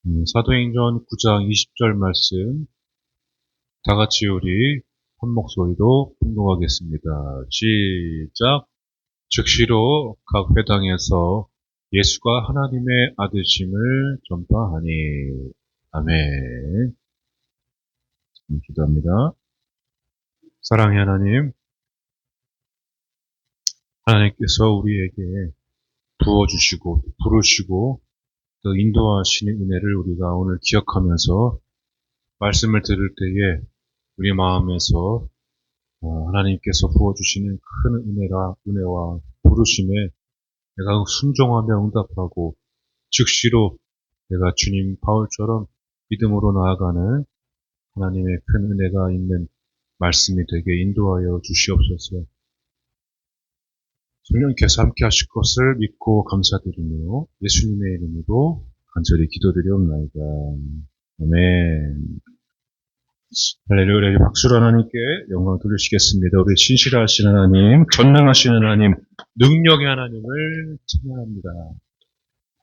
사도행전 9장 20절 말씀 다 같이 우리 한 목소리로 봉독하겠습니다. 시작. 즉시로 각 회당에서 예수가 하나님의 아들심을 전파하니. 아멘. 기도합니다. 사랑의 하나님, 하나님께서 우리에게 부어주시고 부르시고 또 인도하시는 은혜를 우리가 오늘 기억하면서 말씀을 들을 때에 우리 마음에서 하나님께서 부어주시는 큰 은혜와 부르심에 내가 순종하며 응답하고 즉시로 내가 주님 바울처럼 믿음으로 나아가는 하나님의 큰 은혜가 있는 말씀이 되게 인도하여 주시옵소서. 성령께서 함께 하실 것을 믿고 감사드리며 예수님의 이름으로 간절히 기도드리옵나이다. 아멘. 할렐루야. 박수로 하나님께 영광 돌리시겠습니다. 우리 신실하신 하나님, 전능하신 하나님, 능력의 하나님을 찬양합니다.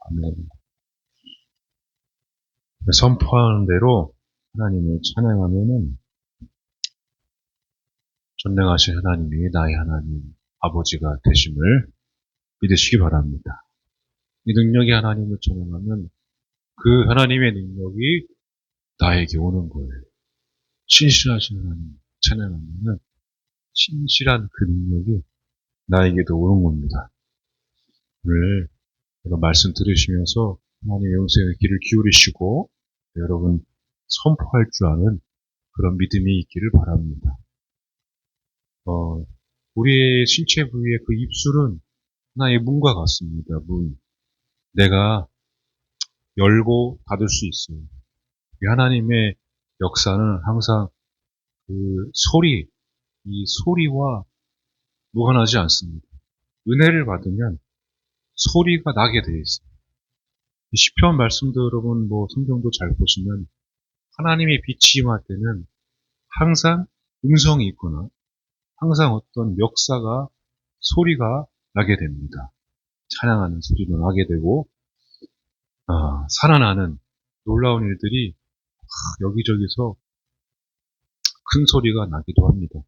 아멘. 선포하는 대로 하나님을 찬양하면은 전능하신 하나님이 나의 하나님, 아버지가 되심을 믿으시기 바랍니다. 이 능력의 하나님을 찬양하면 그 하나님의 능력이 나에게 오는 거예요. 신실하신 하나님 찬양하면은 신실한 그 능력이 나에게도 오는 겁니다. 오늘 제가 말씀 들으시면서 하나님의 영생의 귀를 기울이시고 여러분 선포할 줄 아는 그런 믿음이 있기를 바랍니다. 우리의 신체 부위의 그 입술은 하나의 문과 같습니다. 문. 내가 열고 닫을 수 있어요. 하나님의 역사는 항상 그 이 소리와 무관하지 않습니다. 은혜를 받으면 소리가 나게 되어 있어요. 시편 말씀도 여러분 성경도 잘 보시면 하나님의 빛이 임할 때는 항상 음성이 있거나 항상 어떤 역사가 소리가 나게 됩니다. 찬양하는 소리도 나게 되고 살아나는 놀라운 일들이 여기저기서 큰 소리가 나기도 합니다.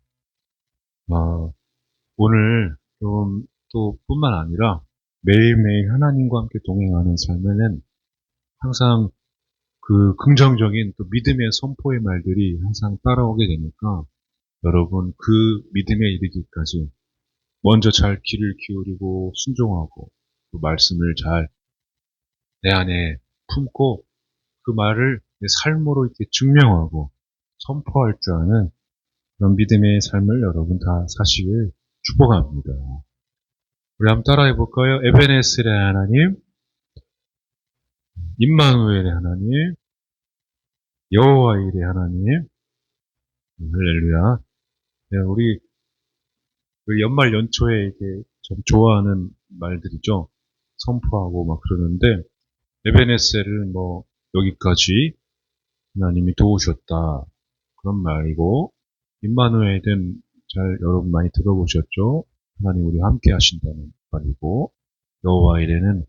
오늘 좀 또 뿐만 아니라 매일매일 하나님과 함께 동행하는 삶에는 항상 그 긍정적인 또 믿음의 선포의 말들이 항상 따라오게 되니까 여러분 그 믿음에 이르기까지 먼저 잘 귀를 기울이고 순종하고 그 말씀을 잘 내 안에 품고 그 말을 내 삶으로 이렇게 증명하고 선포할 줄 아는 그런 믿음의 삶을 여러분 다 사시길 축복합니다. 우리 한번 따라해 볼까요? 에베네셀의 하나님, 임마누엘의 하나님, 여호와 일의 하나님. 할렐루야. 네, 우리 그 연말 연초에 이렇게 참 좋아하는 말들이죠. 선포하고 막 그러는데 에베네셀은 여기까지 하나님이 도우셨다 그런 말이고, 임마누엘은 잘 여러분 많이 들어보셨죠? 하나님 우리와 함께 하신다는 말이고, 여호와 이레는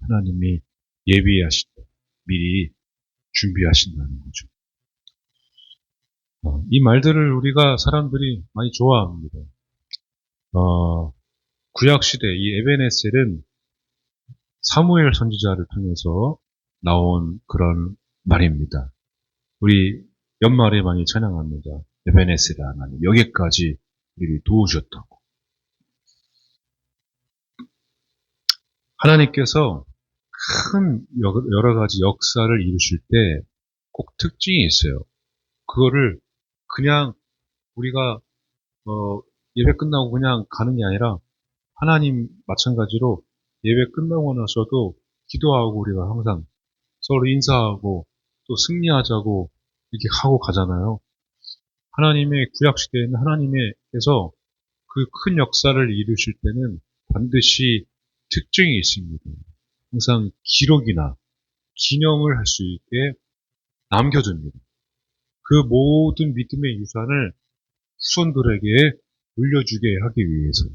하나님이 예비하신다, 미리 준비하신다는 거죠. 이 말들을 우리가 사람들이 많이 좋아합니다. 구약시대 이 에베네셀은 사무엘 선지자를 통해서 나온 그런 말입니다. 우리 연말에 많이 찬양합니다. 에베네셀의 하나님, 여기까지 우리를 도우셨다고. 하나님께서 큰 여러 가지 역사를 이루실 때 꼭 특징이 있어요. 그거를 그냥 우리가 예배 끝나고 그냥 가는 게 아니라 하나님 마찬가지로 예배 끝나고 나서도 기도하고 우리가 항상 서로 인사하고 또 승리하자고 이렇게 하고 가잖아요. 하나님의 구약시대에는 하나님께서 그 큰 역사를 이루실 때는 반드시 특징이 있습니다. 항상 기록이나 기념을 할 수 있게 남겨둡니다. 그 모든 믿음의 유산을 후손들에게 물려주게 하기 위해서.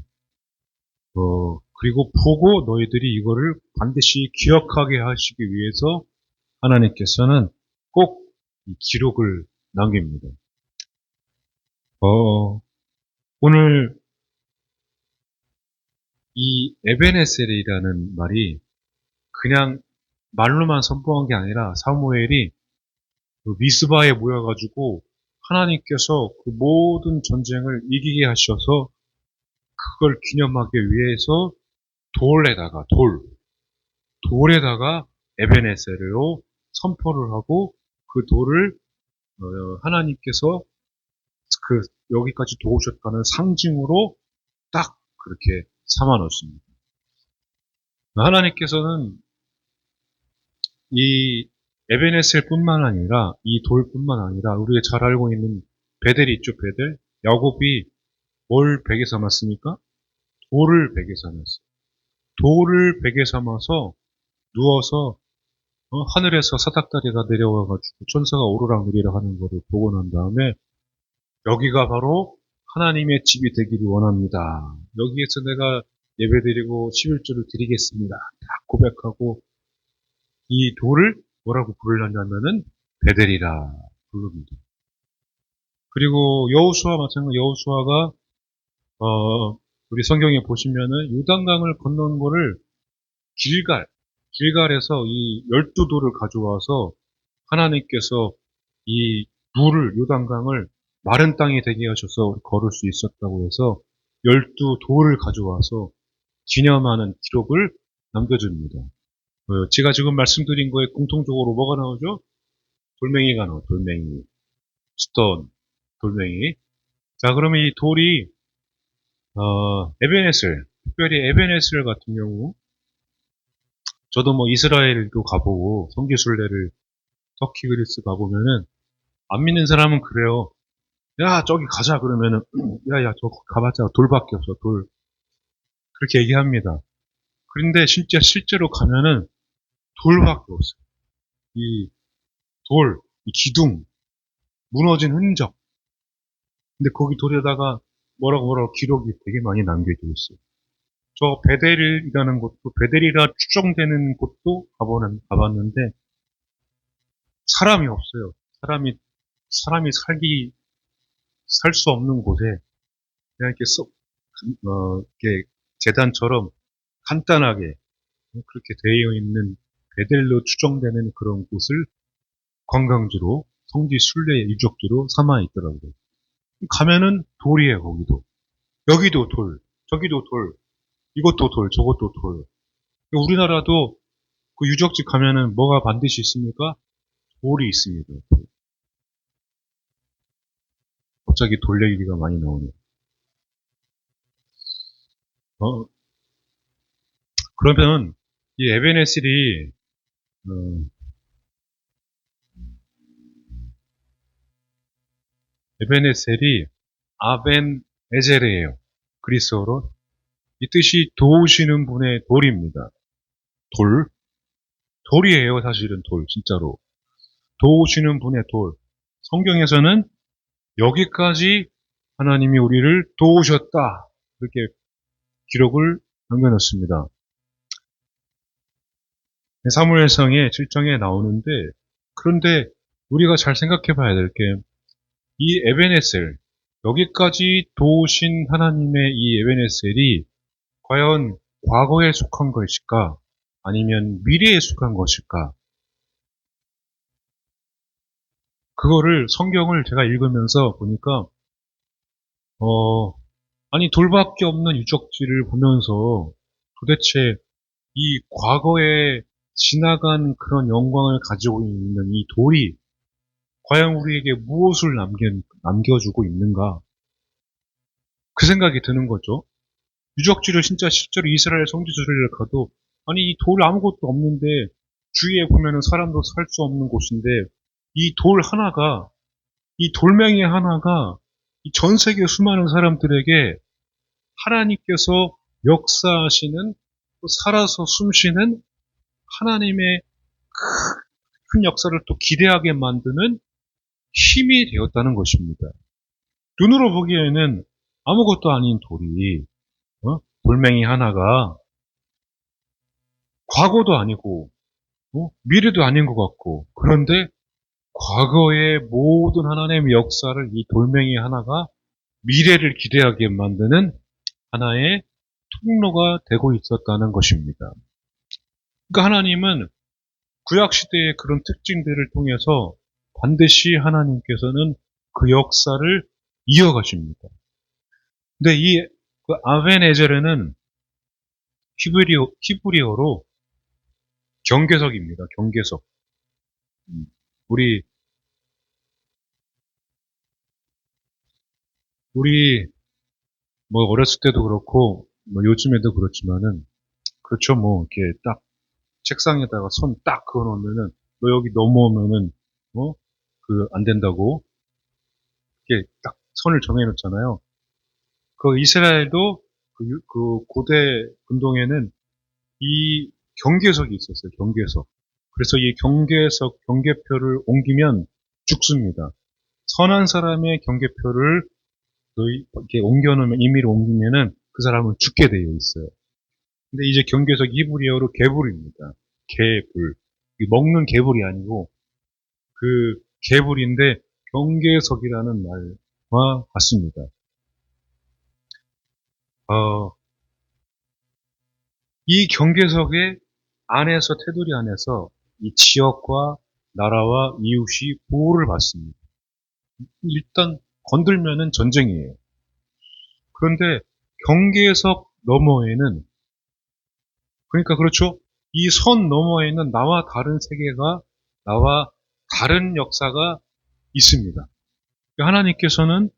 그리고 보고 너희들이 이거를 반드시 기억하게 하시기 위해서 하나님께서는 꼭 이 기록을 남깁니다. 오늘 이 에베네셀이라는 말이 그냥 말로만 선포한 게 아니라 사무엘이 그 미스바에 모여가지고 하나님께서 그 모든 전쟁을 이기게 하셔서 그걸 기념하기 위해서 돌에다가 에베네셀로 선포를 하고 그 돌을 하나님께서 그 여기까지 도우셨다는 상징으로 딱 그렇게 삼아 놓습니다. 하나님께서는 이 에베네셀뿐만 아니라 이 돌뿐만 아니라 우리가 잘 알고 있는 베델이 있죠, 베델. 야곱이 뭘 베개 삼았습니까? 돌을 베개 삼았어요. 돌을 베개 삼아서 누워서 하늘에서 사닥다리가 내려와가지고 천사가 오르락 내리락 하는 것을 보고 난 다음에 여기가 바로 하나님의 집이 되기를 원합니다. 여기에서 내가 예배드리고 11조를 드리겠습니다. 딱 고백하고 이 돌을 뭐라고 부르려냐면은 베델이라 부릅니다. 그리고 여호수아 마찬가지 여호수아가 우리 성경에 보시면은 요단강을 건너는 거를 길갈에서 이 12돌을 가져와서 하나님께서 이 물을 요단강을 마른 땅이 되게 하셔서 걸을 수 있었다고 해서 12돌을 가져와서 기념하는 기록을 남겨줍니다. 제가 지금 말씀드린 거에 공통적으로 뭐가 나오죠? 돌멩이가 나와요. 돌멩이. 스톤. 돌멩이. 자, 그러면 이 돌이 에베네셀, 특별히 에베네셀 같은 경우 저도 뭐 이스라엘도 가보고 성지순례를 터키 그리스 가보면은 안 믿는 사람은 그래요. 야, 저기 가자 그러면은 야, 저 가봤자 돌밖에 없어. 돌. 그렇게 얘기합니다. 그런데 진짜 실제로 가면은 돌밖에 없어요. 이 이 기둥, 무너진 흔적. 근데 거기 돌에다가 뭐라고 기록이 되게 많이 남겨져 있어요. 저 베델이라는 곳도, 베델이라 추정되는 곳도 가봤는데, 사람이 없어요. 사람이 살 수 없는 곳에, 그냥 이렇게 재단처럼 간단하게, 그렇게 되어 있는 베델로 추정되는 그런 곳을 관광지로, 성지 순례 유적지로 삼아 있더라고요. 가면은 돌이에요, 거기도. 여기도 돌, 저기도 돌, 이것도 돌, 저것도 돌. 우리나라도 그 유적지 가면은 뭐가 반드시 있습니까? 돌이 있습니다. 갑자기 돌 얘기가 많이 나오네요. 그러면 이 에베네셀이 아벤 에젤이에요. 그리스어로. 이 뜻이 도우시는 분의 돌입니다. 돌. 돌이에요, 사실은 돌, 진짜로. 도우시는 분의 돌. 성경에서는 여기까지 하나님이 우리를 도우셨다. 이렇게 기록을 남겨놓습니다. 사무엘상의 7장에 나오는데, 그런데 우리가 잘 생각해 봐야 될 게, 이 에베네셀, 여기까지 도우신 하나님의 이 에베네셀이 과연 과거에 속한 것일까? 아니면 미래에 속한 것일까? 그거를 성경을 제가 읽으면서 보니까, 아니, 돌밖에 없는 유적지를 보면서 도대체 이 과거에 지나간 그런 영광을 가지고 있는 이 돌이 과연 우리에게 무엇을 남겨주고 있는가? 그 생각이 드는 거죠. 유적지를 진짜 실제로 이스라엘 성지순례를 가도 아니 이 돌 아무것도 없는데 주위에 보면은 사람도 살 수 없는 곳인데 이 돌멩이 하나가 이 전 세계 수많은 사람들에게 하나님께서 역사하시는 또 살아서 숨쉬는 하나님의 큰 역사를 또 기대하게 만드는 힘이 되었다는 것입니다. 눈으로 보기에는 아무것도 아닌 돌이 돌멩이 하나가 과거도 아니고 미래도 아닌 것 같고, 그런데 과거의 모든 하나님의 역사를 이 돌멩이 하나가 미래를 기대하게 만드는 하나의 통로가 되고 있었다는 것입니다. 그러니까 하나님은 구약시대의 그런 특징들을 통해서 반드시 하나님께서는 그 역사를 이어가십니다. 근데 이 아벤에젤에는 히브리어로 경계석입니다. 경계석. 음, 우리 우리 뭐 어렸을 때도 그렇고 뭐 요즘에도 그렇지만은 그렇죠. 뭐 이렇게 딱 책상에다가 손 딱 그어 놓으면은 너 여기 넘어오면은 그 안 된다고 이렇게 딱 선을 정해 놓잖아요. 그 이스라엘도 그 고대 근동에는 이 경계석이 있었어요. 경계석. 그래서 이 경계표를 옮기면 죽습니다. 선한 사람의 경계표를 이렇게 옮겨놓으면, 임의로 옮기면은 그 사람은 죽게 되어 있어요. 근데 이제 경계석 히브리어로 개불입니다. 개불. 먹는 개불이 아니고 그 개불인데 경계석이라는 말과 같습니다. 어, 이 경계석의 안에서, 테두리 안에서 이 지역과 나라와 이웃이 보호를 받습니다. 일단 건들면은 전쟁이에요. 그런데 경계석 너머에는, 그러니까 그렇죠. 이 선 너머에는 나와 다른 세계가, 나와 다른 역사가 있습니다. 하나님께서는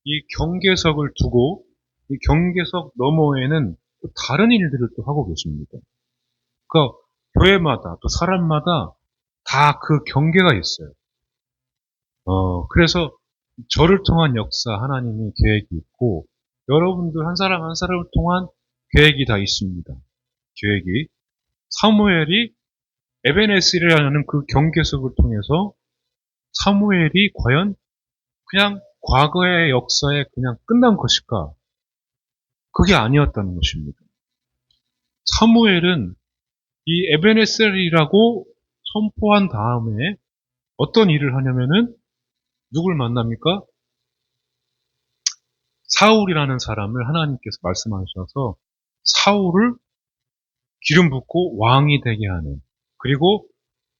이 경계석을 두고 이 경계석 너머에는 또 다른 일들을 또 하고 계십니다. 그러니까 교회마다 또 사람마다 다 그 경계가 있어요. 그래서 저를 통한 역사 하나님의 계획이 있고 여러분들 한 사람 한 사람을 통한 계획이 다 있습니다. 계획이. 사무엘이 에베네스라는 그 경계석을 통해서 사무엘이 과연 그냥 과거의 역사에 그냥 끝난 것일까? 그게 아니었다는 것입니다. 사무엘은 이 에베네셀이라고 선포한 다음에 어떤 일을 하냐면은 누굴 만납니까? 사울이라는 사람을 하나님께서 말씀하셔서 사울을 기름 붓고 왕이 되게 하는, 그리고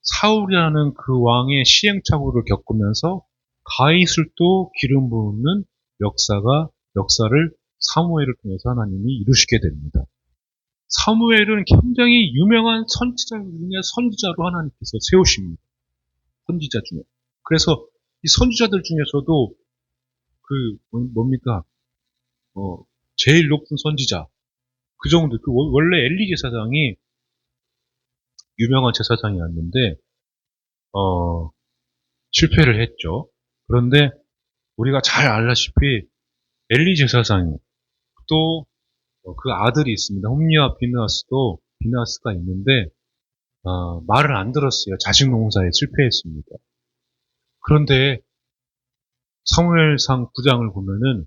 사울이라는 그 왕의 시행착오를 겪으면서 다윗을 또 기름 붓는 역사를 사무엘을 통해서 하나님이 이루시게 됩니다. 사무엘은 굉장히 유명한 선지자 중에 선지자로 하나님께서 세우십니다. 선지자 중에. 그래서 이 선지자들 중에서도 뭡니까? 제일 높은 선지자. 그 정도, 원래 엘리 제사장이 유명한 제사장이었는데, 실패를 했죠. 그런데 우리가 잘 알다시피 엘리 제사장, 또 그 아들이 있습니다. 홈리와 비느하스가 있는데, 말을 안 들었어요. 자식 농사에 실패했습니다. 그런데 사무엘상 9장을 보면은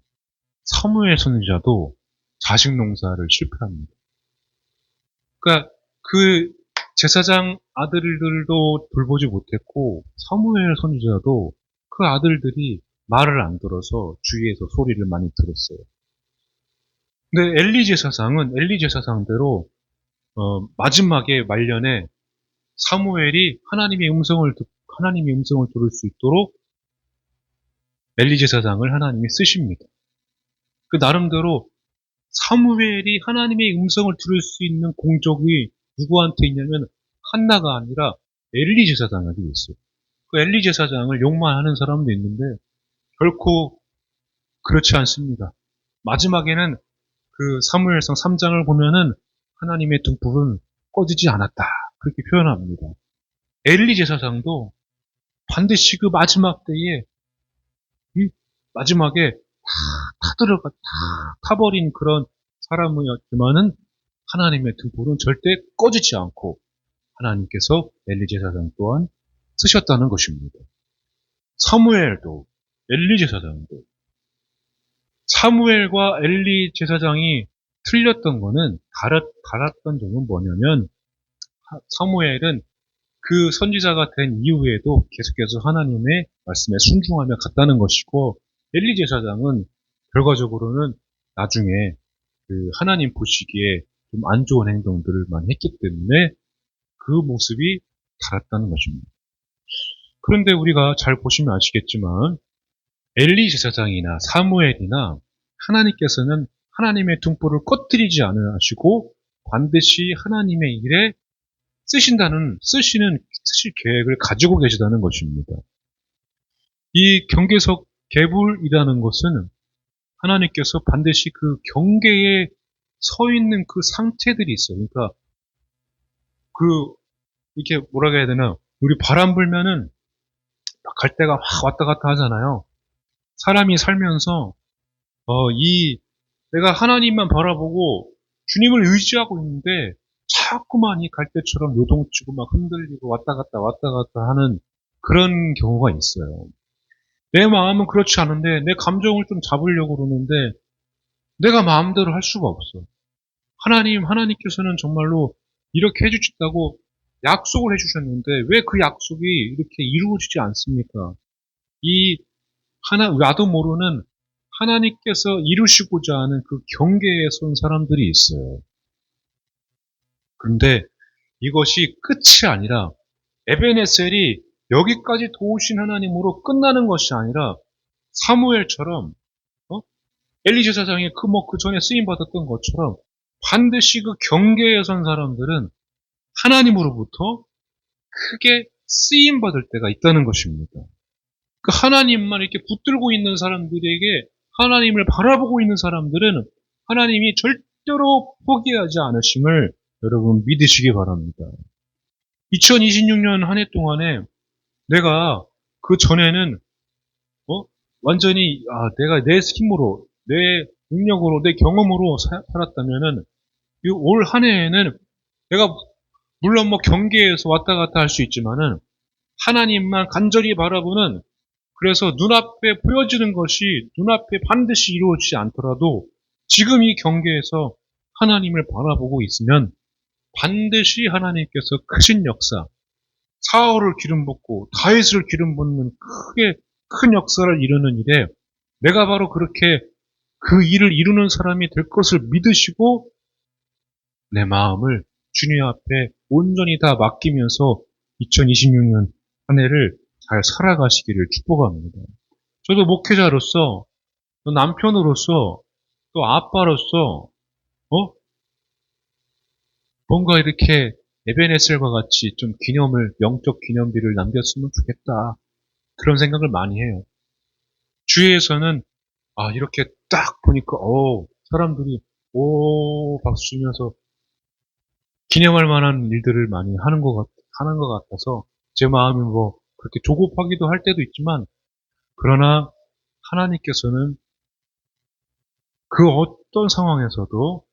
사무엘 선지자도 자식 농사를 실패합니다. 그러니까 그 제사장 아들들도 돌보지 못했고 사무엘 선지자도 그 아들들이 말을 안 들어서 주위에서 소리를 많이 들었어요. 근데 엘리 제사장대로 마지막에 말년에 사무엘이 하나님의 음성을 들을 수 있도록 엘리 제사장을 하나님이 쓰십니다. 그 나름대로 사무엘이 하나님의 음성을 들을 수 있는 공적이 누구한테 있냐면 한나가 아니라 엘리 제사장에게 있어요. 그 엘리 제사장을 욕만 하는 사람도 있는데 결코 그렇지 않습니다. 마지막에는 그 사무엘상 3장을 보면은 하나님의 등불은 꺼지지 않았다. 그렇게 표현합니다. 엘리 제사장도 반드시 그 마지막 때에 마지막에 다 타버린 그런 사람이었지만은 하나님의 등불은 절대 꺼지지 않고 하나님께서 엘리 제사장 또한 쓰셨다는 것입니다. 사무엘도 엘리 제사장도 사무엘과 엘리 제사장이 틀렸던 거는 달랐던 점은 뭐냐면 사무엘은 그 선지자가 된 이후에도 계속해서 하나님의 말씀에 순종하며 갔다는 것이고, 엘리 제사장은 결과적으로는 나중에 그 하나님 보시기에 좀 안 좋은 행동들을 많이 했기 때문에 그 모습이 달았다는 것입니다. 그런데 우리가 잘 보시면 아시겠지만 엘리 제사장이나 사무엘이나 하나님께서는 하나님의 등불을 꺼뜨리지 않으시고 반드시 하나님의 일에 쓰실 계획을 가지고 계시다는 것입니다. 이 경계석 계불이라는 것은 하나님께서 반드시 그 경계에 서 있는 그 상태들이 있어요. 그러니까 이렇게 뭐라고 해야 되나, 우리 바람 불면은 갈 데가 확 왔다 갔다 하잖아요. 사람이 살면서 내가 하나님만 바라보고 주님을 의지하고 있는데 자꾸만 이 갈대처럼 요동치고 막 흔들리고 왔다 갔다 하는 그런 경우가 있어요. 내 마음은 그렇지 않은데 내 감정을 좀 잡으려고 그러는데 내가 마음대로 할 수가 없어. 하나님께서는 정말로 이렇게 해주신다고 약속을 해주셨는데 왜 그 약속이 이렇게 이루어지지 않습니까? 나도 모르는 하나님께서 이루시고자 하는 그 경계에 선 사람들이 있어요. 그런데 이것이 끝이 아니라 에베네셀이 여기까지 도우신 하나님으로 끝나는 것이 아니라 사무엘처럼 엘리 제사장이 그 전에 쓰임 받았던 것처럼 반드시 그 경계에 선 사람들은 하나님으로부터 크게 쓰임 받을 때가 있다는 것입니다. 그 하나님만 이렇게 붙들고 있는 사람들에게, 하나님을 바라보고 있는 사람들은 하나님이 절대로 포기하지 않으심을 여러분 믿으시기 바랍니다. 2026년 한 해 동안에 내가 그 전에는 완전히 내가 내 힘으로, 내 능력으로, 내 경험으로 살았다면은 올 한 해에는 내가 물론 경계에서 왔다 갔다 할 수 있지만은 하나님만 간절히 바라보는, 그래서 눈앞에 보여지는 것이 눈앞에 반드시 이루어지지 않더라도 지금 이 경계에서 하나님을 바라보고 있으면 반드시 하나님께서 크신 역사, 사울을 기름 붓고 다윗을 기름 붓는 크게 큰 역사를 이루는 일에 내가 바로 그렇게 그 일을 이루는 사람이 될 것을 믿으시고 내 마음을 주님 앞에 온전히 다 맡기면서 2026년 한 해를 잘 살아가시기를 축복합니다. 저도 목회자로서, 또 남편으로서, 또 아빠로서 뭔가 이렇게 에베네셀과 같이 좀 영적 기념비를 남겼으면 좋겠다. 그런 생각을 많이 해요. 주위에서는 이렇게 딱 보니까 사람들이 박수 치면서 기념할 만한 일들을 많이 하는 것 같아서 제 마음이 그렇게 조급하기도 할 때도 있지만, 그러나 하나님께서는 그 어떤 상황에서도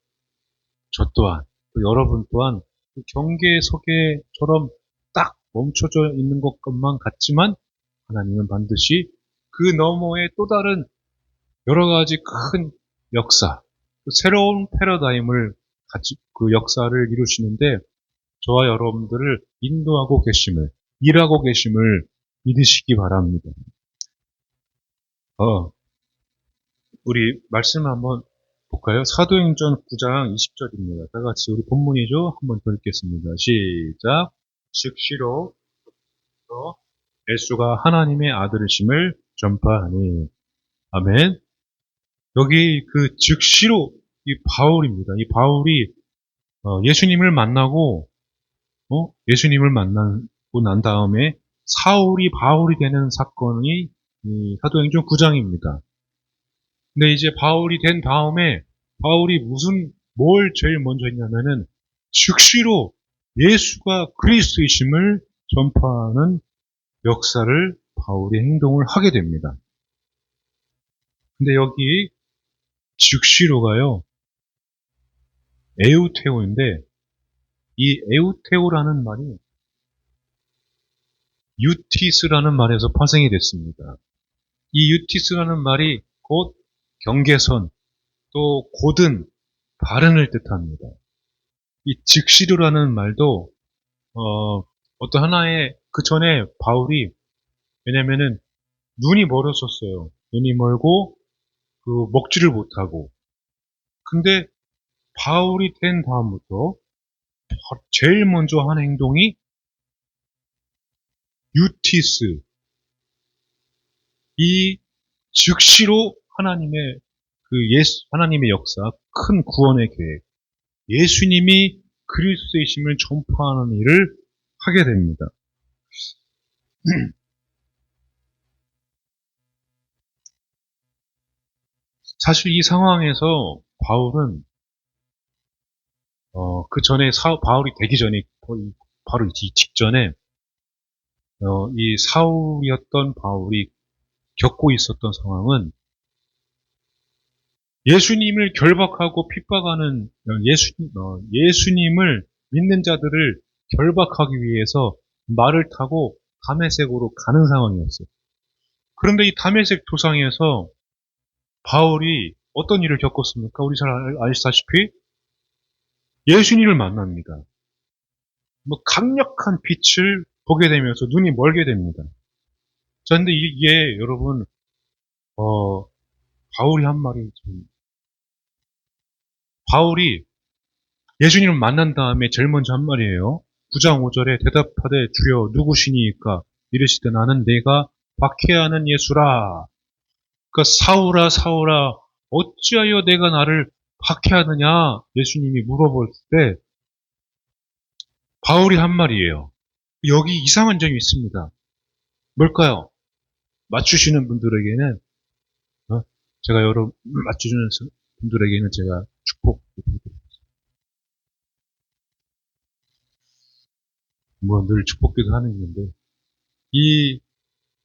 저 또한, 또 여러분 또한 그 경계석에처럼 딱 멈춰져 있는 것만 같지만 하나님은 반드시 그 너머에 또 다른 여러 가지 큰 역사, 새로운 패러다임을 그 역사를 이루시는데 저와 여러분들을 인도하고 계심을, 일하고 계심을 믿으시기 바랍니다. 우리 말씀 한번 볼까요? 사도행전 9장 20절입니다. 다 같이 우리 본문이죠? 한번 더 읽겠습니다. 시작. 즉시로 예수가 하나님의 아들이심을 전파하니. 아멘. 여기 그 즉시로 이 바울입니다. 이 바울이 예수님을 만나고 예수님을 만나고 난 다음에 사울이 바울이 되는 사건이 이 사도행전 9장입니다. 근데 이제 바울이 된 다음에 바울이 뭘 제일 먼저 했냐면은 즉시로 예수가 그리스도이심을 전파하는 역사를 바울이 행동을 하게 됩니다. 근데 여기 즉시로가요, 에우테오인데 이 에우테오라는 말이 유티스라는 말에서 파생이 됐습니다. 이 유티스라는 말이 곧 경계선, 또 곧은 바른을 뜻합니다. 이 즉시로라는 말도 어떤 하나의, 그 전에 바울이, 왜냐면은 눈이 멀었었어요. 눈이 멀고, 먹지를 못하고. 근데 바울이 된 다음부터 제일 먼저 한 행동이 유티스, 이 즉시로 하나님의 역사, 큰 구원의 계획, 예수님이 그리스도이심을 전파하는 일을 하게 됩니다. 사실 이 상황에서 바울은 그 전에 바울이 되기 전에 바로 이 직전에 이 사울이었던 바울이 겪고 있었던 상황은 예수님을 결박하고 핍박하는 예수님을 믿는 자들을 결박하기 위해서 말을 타고 다메섹으로 가는 상황이었어요. 그런데 이 다메섹 도상에서 바울이 어떤 일을 겪었습니까? 우리 잘 아시다시피 예수님을 만납니다. 강력한 빛을 보게 되면서 눈이 멀게 됩니다. 자, 근데 이게 여러분, 바울이 한 말이 바울이 예수님을 만난 다음에 제일 먼저 한 말이에요. 9장 5절에 대답하되 주여 누구시니까 이르시되 나는 내가 박해하는 예수라. 그러니까 사울아 사울아 어찌하여 내가 나를 박해하느냐 예수님이 물어볼 때 바울이 한 말이에요. 여기 이상한 점이 있습니다. 뭘까요? 맞추시는 분들에게는 제가 맞추시는 분들에게는 제가 축복 늘 축복기도 하는 건데 이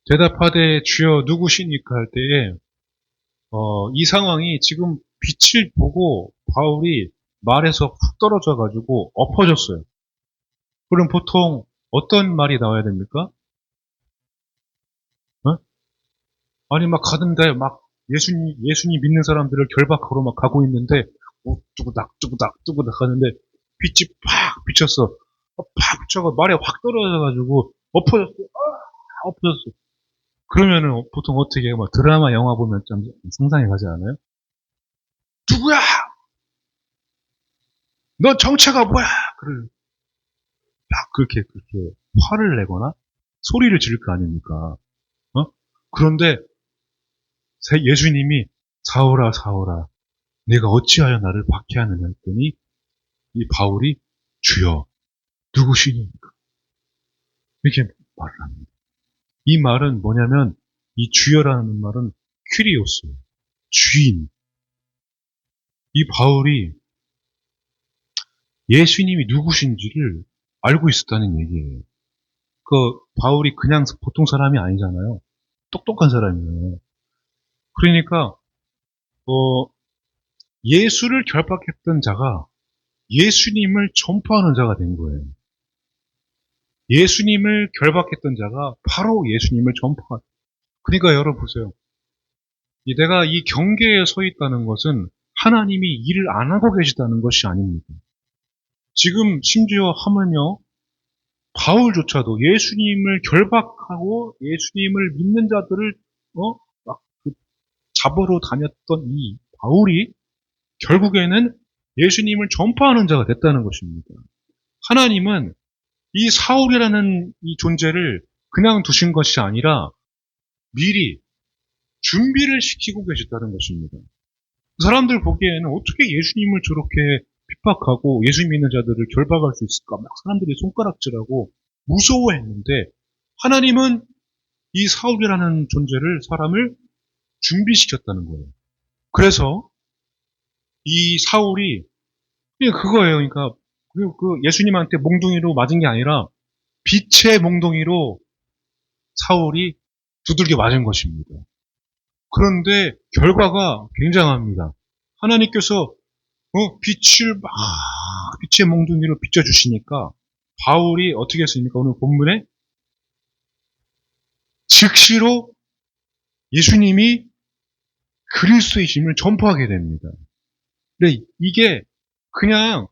대답하되 주여 누구시니까 할 때에 이 상황이 지금 빛을 보고 바울이 말에서 훅 떨어져가지고 엎어졌어요. 그럼 보통 어떤 말이 나와야 됩니까? 아니 막 가는데 막 예수님 믿는 사람들을 결박하러 막 가고 있는데 뚜구닥 하는데 빛이 팍 비쳤어. 팍 비쳐가 말에 확 떨어져가지고 엎어졌어. 그러면은 보통 어떻게 해요? 막 드라마 영화 보면 좀 상상이 가지 않아요? 누구야? 너 정체가 뭐야? 그래. 그렇게 화를 내거나 소리를 지를 거 아닙니까? 그런데 예수님이 사울아 사울아 내가 어찌하여 나를 박해하느냐 했더니 이 바울이 주여 누구시니까 이렇게 말을 합니다. 이 말은 뭐냐면 이 주여라는 말은 퀴리오스 주인. 이 바울이 예수님이 누구신지를 알고 있었다는 얘기예요. 바울이 그냥 보통 사람이 아니잖아요. 똑똑한 사람이에요. 그러니까 예수를 결박했던 자가 예수님을 전파하는 자가 된 거예요. 예수님을 결박했던 자가 바로 예수님을 전파한. 그러니까 여러분 보세요. 내가 이 경계에 서 있다는 것은 하나님이 일을 안 하고 계시다는 것이 아닙니다. 지금 심지어 하면요. 바울조차도 예수님을 결박하고 예수님을 믿는 자들을 막 잡으러 다녔던 이 바울이 결국에는 예수님을 전파하는 자가 됐다는 것입니다. 하나님은 이 사울이라는 이 존재를 그냥 두신 것이 아니라 미리 준비를 시키고 계셨다는 것입니다. 사람들 보기에는 어떻게 예수님을 저렇게 핍박하고 예수 믿는 자들을 결박할 수 있을까? 막 사람들이 손가락질하고 무서워했는데 하나님은 이 사울이라는 사람을 준비시켰다는 거예요. 그래서 이 사울이 그거예요. 그러니까 예수님한테 몽둥이로 맞은 게 아니라 빛의 몽둥이로 사울이 두들겨 맞은 것입니다. 그런데 결과가 굉장합니다. 하나님께서 빛의 몽둥이로 비춰주시니까 바울이 어떻게 했습니까? 오늘 본문에 즉시로 예수님이 그리스도이심을 전파하게 됩니다. 근데 이게 그러니까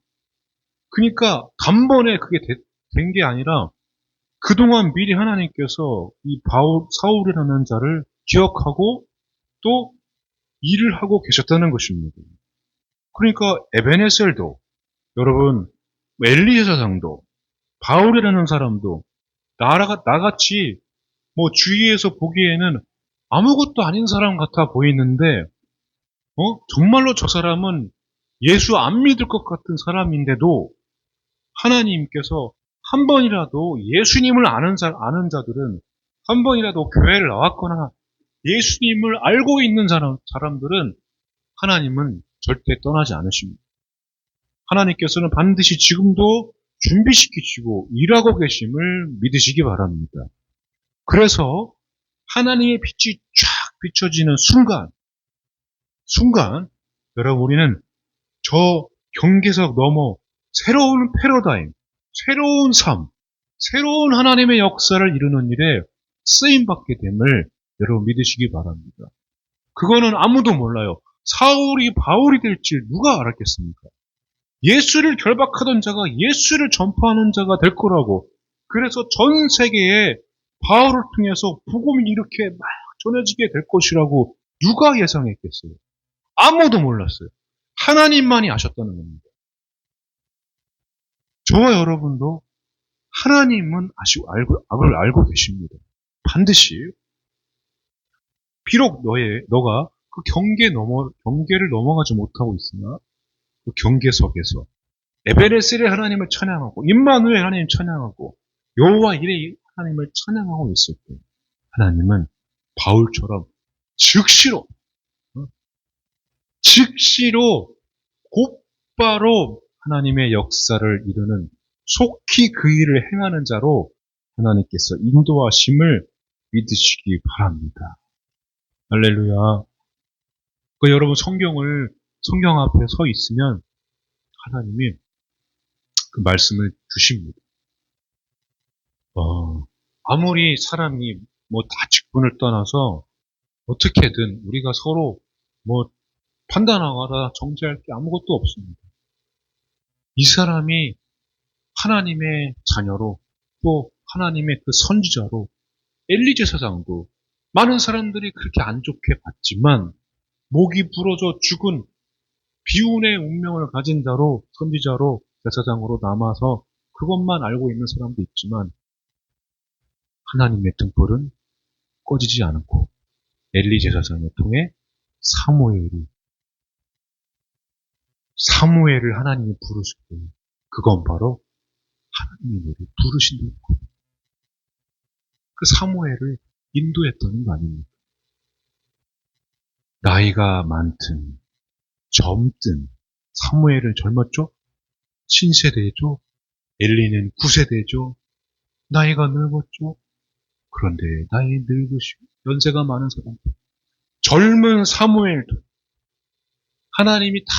단번에 그게 된 게 아니라 그동안 미리 하나님께서 이 사울이라는 자를 기억하고 또 일을 하고 계셨다는 것입니다. 그러니까 에베네셀도, 여러분, 엘리사장도, 바울이라는 사람도 나같이 뭐 주위에서 보기에는 아무것도 아닌 사람 같아 보이는데, 정말로 저 사람은 예수 안 믿을 것 같은 사람인데도 하나님께서 한 번이라도 예수님을 아는 자들은, 한 번이라도 교회를 나왔거나 예수님을 알고 있는 사람들은 하나님은 절대 떠나지 않으십니다. 하나님께서는 반드시 지금도 준비시키시고 일하고 계심을 믿으시기 바랍니다. 그래서 하나님의 빛이 쫙 비춰지는 순간, 여러분, 우리는 저 경계석 넘어 새로운 패러다임, 새로운 삶, 새로운 하나님의 역사를 이루는 일에 쓰임받게 됨을 여러분 믿으시기 바랍니다. 그거는 아무도 몰라요. 사울이 바울이 될지 누가 알았겠습니까? 예수를 결박하던 자가 예수를 전파하는 자가 될 거라고. 그래서 전 세계에 바울을 통해서 복음이 이렇게 막 전해지게 될 것이라고 누가 예상했겠어요? 아무도 몰랐어요. 하나님만이 아셨다는 겁니다. 저와 여러분도 하나님은 알고 계십니다. 반드시. 비록 너가 그 경계를 넘어가지 못하고 있으나 그 경계석에서 에베레셀의 하나님을 찬양하고 임마누엘 하나님 찬양하고 여호와 이레 하나님을 찬양하고 있을 때 하나님은 바울처럼 즉시로 곧바로 하나님의 역사를 이루는 속히 그 일을 행하는 자로 하나님께서 인도하심을 믿으시기 바랍니다. 할렐루야. 여러분 성경 앞에 서 있으면 하나님이 그 말씀을 주십니다. 아무리 사람이 다 직분을 떠나서 어떻게든 우리가 서로 판단하거나 정죄할 게 아무것도 없습니다. 이 사람이 하나님의 자녀로 또 하나님의 그 선지자로 엘리 제사장도 많은 사람들이 그렇게 안 좋게 봤지만 목이 부러져 죽은 비운의 운명을 가진 자로 선지자로 제사장으로 남아서 그것만 알고 있는 사람도 있지만 하나님의 등불은 꺼지지 않고 엘리 제사장을 통해 사무엘을 하나님이 부르실 때 그건 바로 하나님이 너를 부르신다는 거예요. 그 사무엘을 인도했다는 거 아닙니까? 나이가 많든 젊든 사무엘은 젊었죠? 신세대죠? 엘리는 9세대죠? 나이가 늙었죠? 그런데 나이 늙으시고 연세가 많은 사람들, 젊은 사무엘도 하나님이 다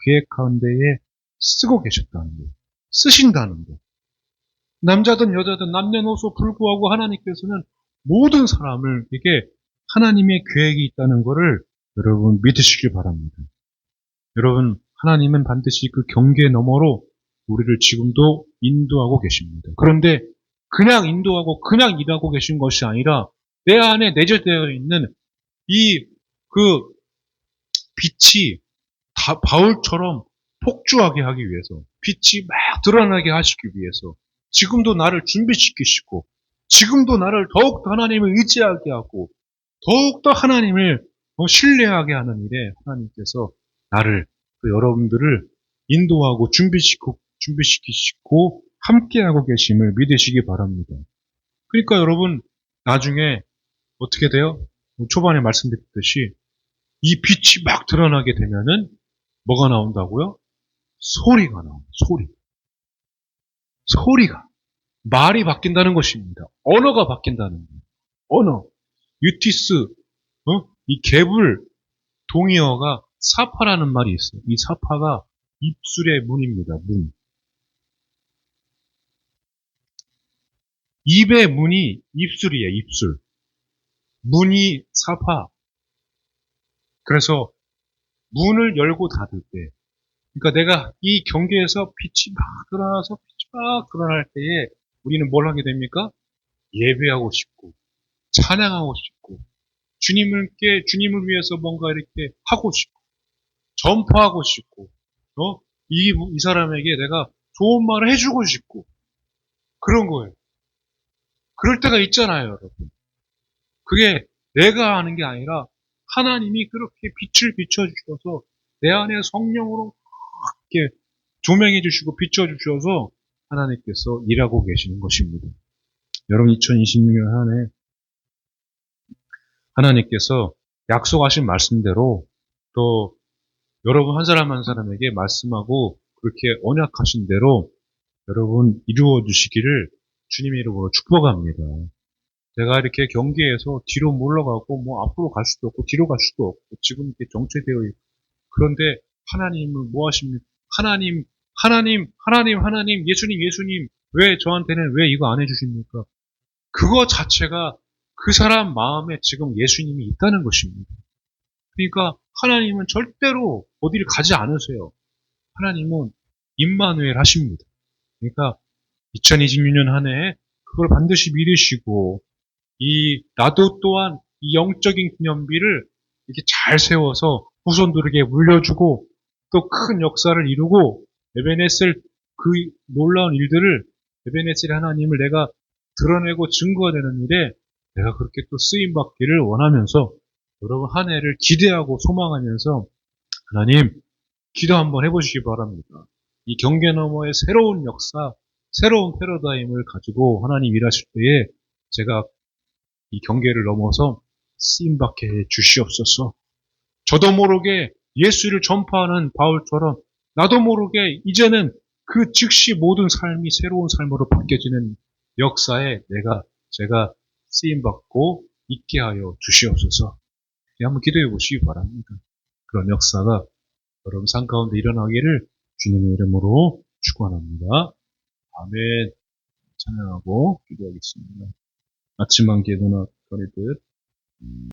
계획한 데에 쓰고 계셨다는 거예요. 쓰신다는 거예요. 남자든 여자든 남녀노소 불구하고 하나님께서는 모든 사람에게 하나님의 계획이 있다는 것을 여러분 믿으시길 바랍니다. 여러분, 하나님은 반드시 그 경계 너머로 우리를 지금도 인도하고 계십니다. 그런데 그냥 인도하고 그냥 일하고 계신 것이 아니라 내 안에 내재되어 있는 그 빛이 바울처럼 폭주하게 하기 위해서, 빛이 막 드러나게 하시기 위해서 지금도 나를 준비시키시고 지금도 나를 더욱더 하나님을 의지하게 하고 더욱더 하나님을 신뢰하게 하는 일에 하나님께서 여러분들을 인도하고 준비시키시고 함께하고 계심을 믿으시기 바랍니다. 그러니까 여러분 나중에 어떻게 돼요? 초반에 말씀드렸듯이 이 빛이 막 드러나게 되면은 뭐가 나온다고요? 소리가 나옵니다. 소리가. 말이 바뀐다는 것입니다. 언어가 바뀐다는 거예요. 언어. 유티스, 이 개불 동의어가 사파라는 말이 있어요. 이 사파가 입술의 문입니다. 문. 입의 문이 입술이에요. 입술. 문이 사파. 그래서 문을 열고 닫을 때, 그러니까 내가 이 경계에서 빛이 막 드러나서 빛이 막 드러날 때에 우리는 뭘 하게 됩니까? 예배하고 싶고, 찬양하고 싶고, 주님을 위해서 뭔가 이렇게 하고 싶고, 전파하고 싶고, 이 사람에게 내가 좋은 말을 해주고 싶고, 그런 거예요. 그럴 때가 있잖아요, 여러분. 그게 내가 하는 게 아니라 하나님이 그렇게 빛을 비춰주셔서 내 안에 성령으로 이렇게 조명해 주시고 비춰 주셔서 하나님께서 일하고 계시는 것입니다. 여러분 2026년 한 해 하나님께서 약속하신 말씀대로 또 여러분 한 사람 한 사람에게 말씀하고 그렇게 언약하신 대로 여러분 이루어 주시기를 주님의 이름으로 축복합니다. 제가 이렇게 경계에서 뒤로 물러가고 뭐 앞으로 갈 수도 없고 뒤로 갈 수도 없고 지금 이렇게 정체되어 있고 그런데 하나님은 뭐 하십니까? 하나님, 예수님, 왜 저한테는 왜 이거 안 해주십니까? 그거 자체가 그 사람 마음에 지금 예수님이 있다는 것입니다. 그러니까 하나님은 절대로 어디를 가지 않으세요. 하나님은 임마누엘 하십니다. 그러니까 2026년 한 해 그걸 반드시 믿으시고 나도 또한 이 영적인 기념비를 이렇게 잘 세워서 후손들에게 물려주고 또 큰 역사를 이루고 에베네셀 그 놀라운 일들을 에베네셀 하나님을 내가 드러내고 증거되는 일에 내가 그렇게 또 쓰임 받기를 원하면서 여러분 한 해를 기대하고 소망하면서 하나님 기도 한번 해보시기 바랍니다. 이 경계 너머의 새로운 역사, 새로운 패러다임을 가지고 하나님 일하실 때에 제가 이 경계를 넘어서 쓰임받게 해 주시옵소서. 저도 모르게 예수를 전파하는 바울처럼 나도 모르게 이제는 그 즉시 모든 삶이 새로운 삶으로 바뀌어지는 역사에 제가 쓰임받고 있게 하여 주시옵소서. 한번 기도해 보시기 바랍니다. 그런 역사가 여러분 삶 가운데 일어나기를 주님의 이름으로 축원합니다. 아멘. 찬양하고 기도하겠습니다. 아침한 기도나 거리듯